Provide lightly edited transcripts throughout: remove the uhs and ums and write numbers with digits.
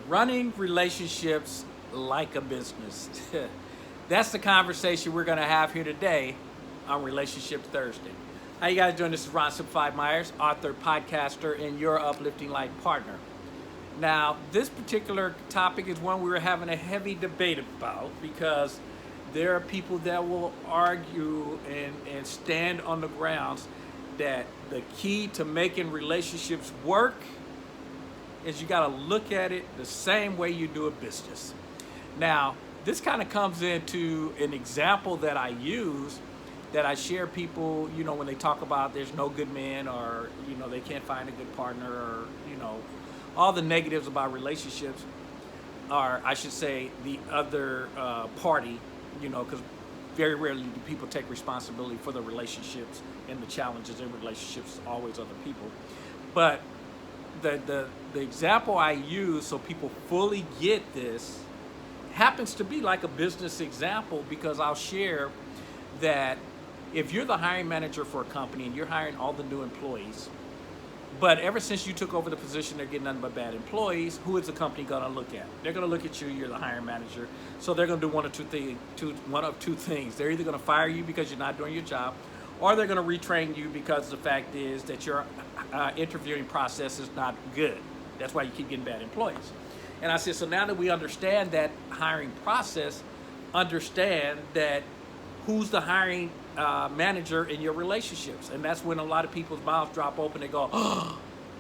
Running relationships like a business. That's the conversation we're going to have here today on Relationship Thursday. How you guys doing? This is Ron Simplified Myers, author, podcaster, and your uplifting life partner. Now, this particular topic is one we were having a heavy debate about because there are people that will argue and stand on the grounds that the key to making relationships work is you got to look at it the same way you do a business. Now, this kind of comes into an example that I use that I share people, when they talk about there's no good men or, they can't find a good partner or, all the negatives about relationships are, I should say, the other party, because very rarely do people take responsibility for the relationships and the challenges in relationships, always other people. But the example I use so people fully get this happens to be like a business example because I'll share that if you're the hiring manager for a company and you're hiring all the new employees, but ever since you took over the position, they're getting nothing but bad employees, who is the company going to look at? They're going to look at you, you're the hiring manager, so they're going to do one of two things. They're either going to fire you because you're not doing your job, or they're going to retrain you because the fact is that your interviewing process is not good. That's why you keep getting bad employees. And I said, so now that we understand that hiring process, understand that who's the hiring manager in your relationships. And that's when a lot of people's mouths drop open. They go, oh,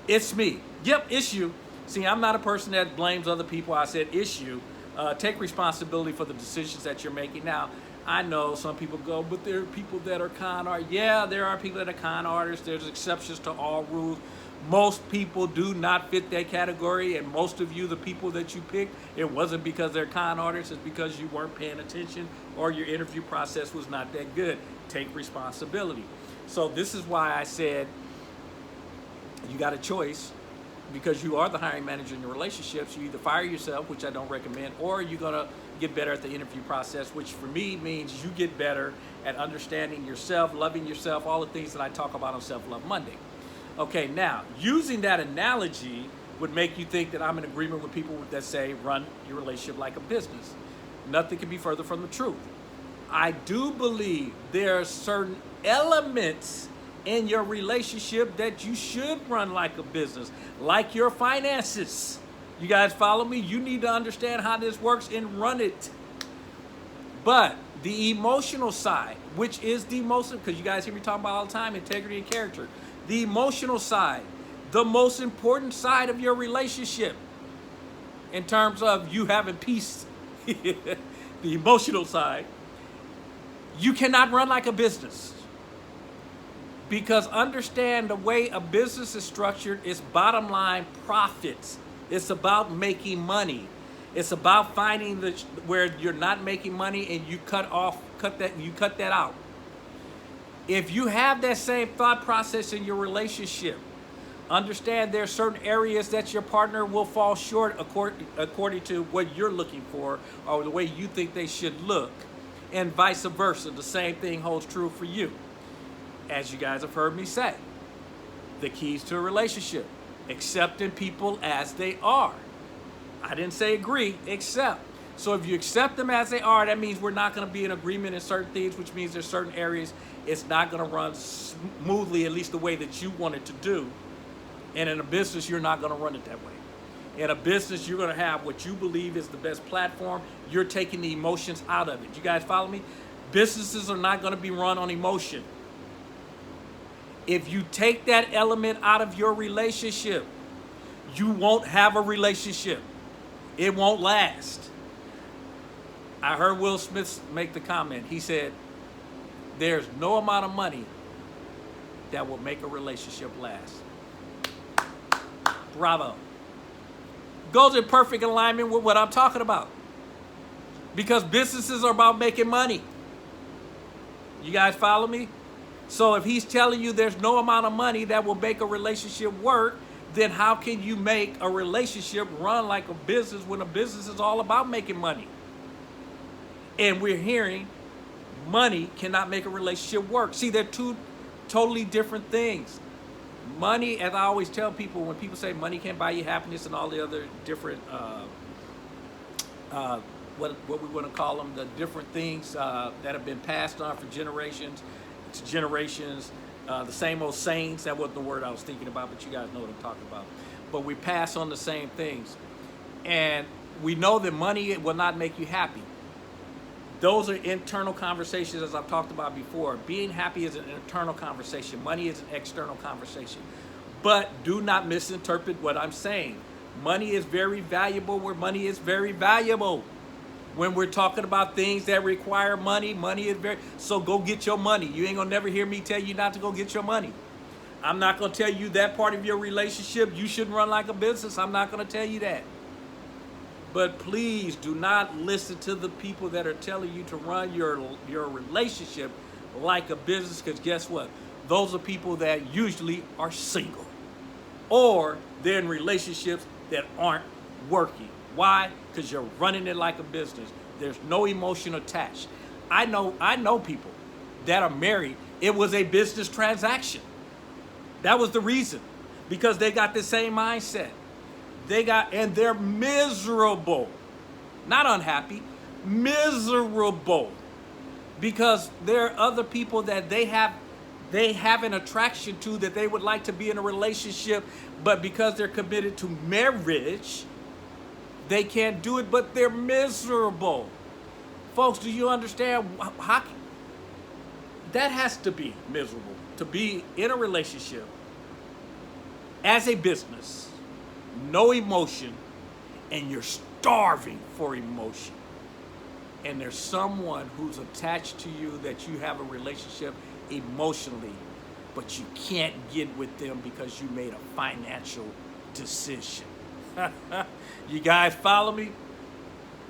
it's me. Yep, it's you. See, I'm not a person that blames other people. I said, it's you. Take responsibility for the decisions that you're making. Now, I know some people go, but there are people that are con artists. Yeah, there are people that are con artists. There's exceptions to all rules. Most people do not fit that category, and most of you, the people that you picked, it wasn't because they're con artists, it's because you weren't paying attention or your interview process was not that good. Take responsibility. So this is why I said you got a choice because you are the hiring manager in your relationships. You either fire yourself, which I don't recommend, or you're going to get better at the interview process, which for me means you get better at understanding yourself, loving yourself, all the things that I talk about on Self-Love Monday. Okay, now, using that analogy would make you think that I'm in agreement with people that say run your relationship like a business. Nothing can be further from the truth. I do believe there are certain elements in your relationship that you should run like a business, like your finances. You guys follow me? You need to understand how this works and run it. But the emotional side, which is the most, because you guys hear me talk about all the time, integrity and character. The emotional side, the most important side of your relationship in terms of you having peace, the emotional side, you cannot run like a business. Because understand the way a business is structured is bottom line profits. It's about making money. It's about finding where you're not making money and you cut that out. If you have that same thought process in your relationship, understand there are certain areas that your partner will fall short according to what you're looking for or the way you think they should look, and vice versa. The same thing holds true for you. As you guys have heard me say, the keys to a relationship, accepting people as they are. I didn't say agree, accept. So if you accept them as they are, that means we're not going to be in agreement in certain things, which means there's certain areas it's not going to run smoothly, at least the way that you want it to do. And in a business, you're not going to run it that way. In a business, you're going to have what you believe is the best platform. You're taking the emotions out of it. You guys follow me? Businesses are not going to be run on emotion. If you take that element out of your relationship, you won't have a relationship. It won't last. I heard Will Smith make the comment. He said, there's no amount of money that will make a relationship last. Bravo. Goes in perfect alignment with what I'm talking about. Because businesses are about making money. You guys follow me? So if he's telling you there's no amount of money that will make a relationship work, then how can you make a relationship run like a business when a business is all about making money? And we're hearing money cannot make a relationship work. See, they're two totally different things. Money, as I always tell people, when people say money can't buy you happiness and all the other different, what we want to call them, the different things that have been passed on for generations to generations, the same old sayings, that wasn't the word I was thinking about, but you guys know what I'm talking about. But we pass on the same things. And we know that money will not make you happy. Those are internal conversations, as I've talked about before. Being happy is an internal conversation. Money is an external conversation. But do not misinterpret what I'm saying. Money is very valuable where money is very valuable. When we're talking about things that require money, money is very... So go get your money. You ain't gonna never hear me tell you not to go get your money. I'm not gonna tell you that part of your relationship you shouldn't run like a business. I'm not gonna tell you that. But please do not listen to the people that are telling you to run your relationship like a business, because guess what? Those are people that usually are single, or they're in relationships that aren't working. Why? Because you're running it like a business. There's no emotion attached. I know people that are married. It was a business transaction. That was the reason, because they got the same mindset. And they're miserable, not unhappy, miserable, because there are other people that they have an attraction to, that they would like to be in a relationship, but because they're committed to marriage, they can't do it, but they're miserable. Folks, do you understand how that has to be miserable to be in a relationship as a business? No emotion, and you're starving for emotion. And there's someone who's attached to you that you have a relationship emotionally, but you can't get with them because you made a financial decision. You guys follow me?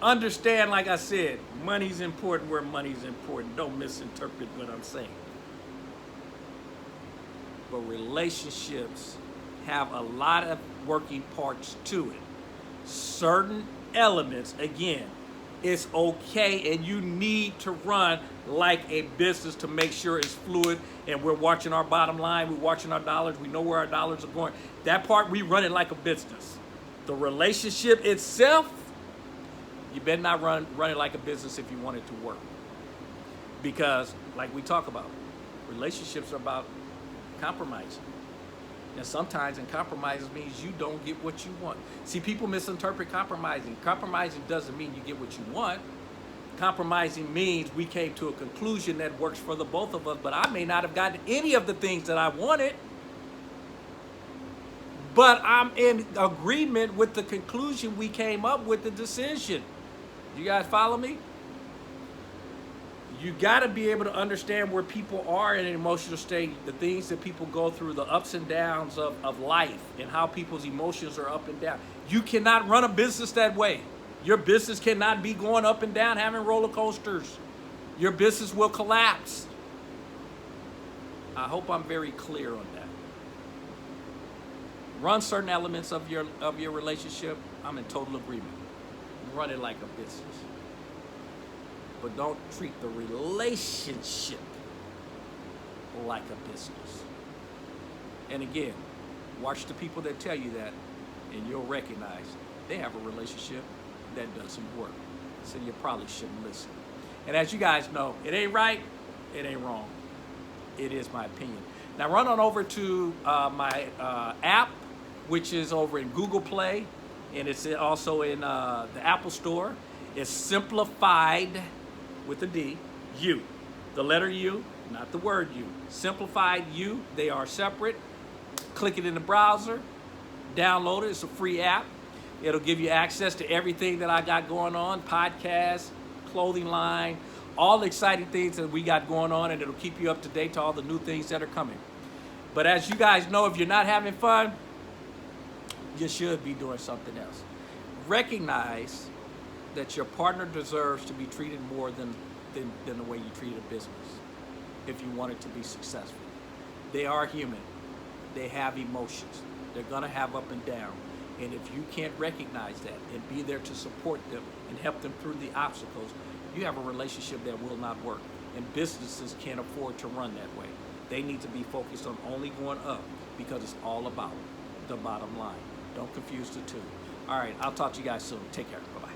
Understand, like I said, money's important where money's important. Don't misinterpret what I'm saying. But relationships have a lot of working parts to it. Certain elements, again, it's okay, and you need to run like a business to make sure it's fluid, and we're watching our bottom line, we're watching our dollars, we know where our dollars are going. That part, we run it like a business. The relationship itself, you better not run it like a business if you want it to work. Because, like we talk about, relationships are about compromising. And sometimes compromises means you don't get what you want. See, people misinterpret compromising. Compromising doesn't mean you get what you want. Compromising means we came to a conclusion that works for the both of us, but I may not have gotten any of the things that I wanted. But I'm in agreement with the conclusion we came up with, the decision. You guys follow me? You got to be able to understand where people are in an emotional state, the things that people go through, the ups and downs of life, and how people's emotions are up and down. You cannot run a business that way. Your business cannot be going up and down, having roller coasters. Your business will collapse. I hope I'm very clear on that. Run certain elements of your relationship. I'm in total agreement. Run it like a business. But don't treat the relationship like a business. And again, watch the people that tell you that, and you'll recognize they have a relationship that doesn't work. So you probably shouldn't listen. And as you guys know, it ain't right, it ain't wrong. It is my opinion. Now run on over to my app, which is over in Google Play, and it's also in the Apple Store. It's Simplified with a D, U. The letter U, not the word U. Simplified U, they are separate. Click it in the browser, download it, it's a free app. It'll give you access to everything that I got going on, podcasts, clothing line, all the exciting things that we got going on, and it'll keep you up to date to all the new things that are coming. But as you guys know, if you're not having fun, you should be doing something else. Recognize that your partner deserves to be treated more than the way you treat a business if you want it to be successful. They are human. They have emotions. They're going to have up and down. And if you can't recognize that and be there to support them and help them through the obstacles, you have a relationship that will not work. And businesses can't afford to run that way. They need to be focused on only going up. because it's all about the bottom line. Don't confuse the two. All right, I'll talk to you guys soon. Take care. Bye-bye.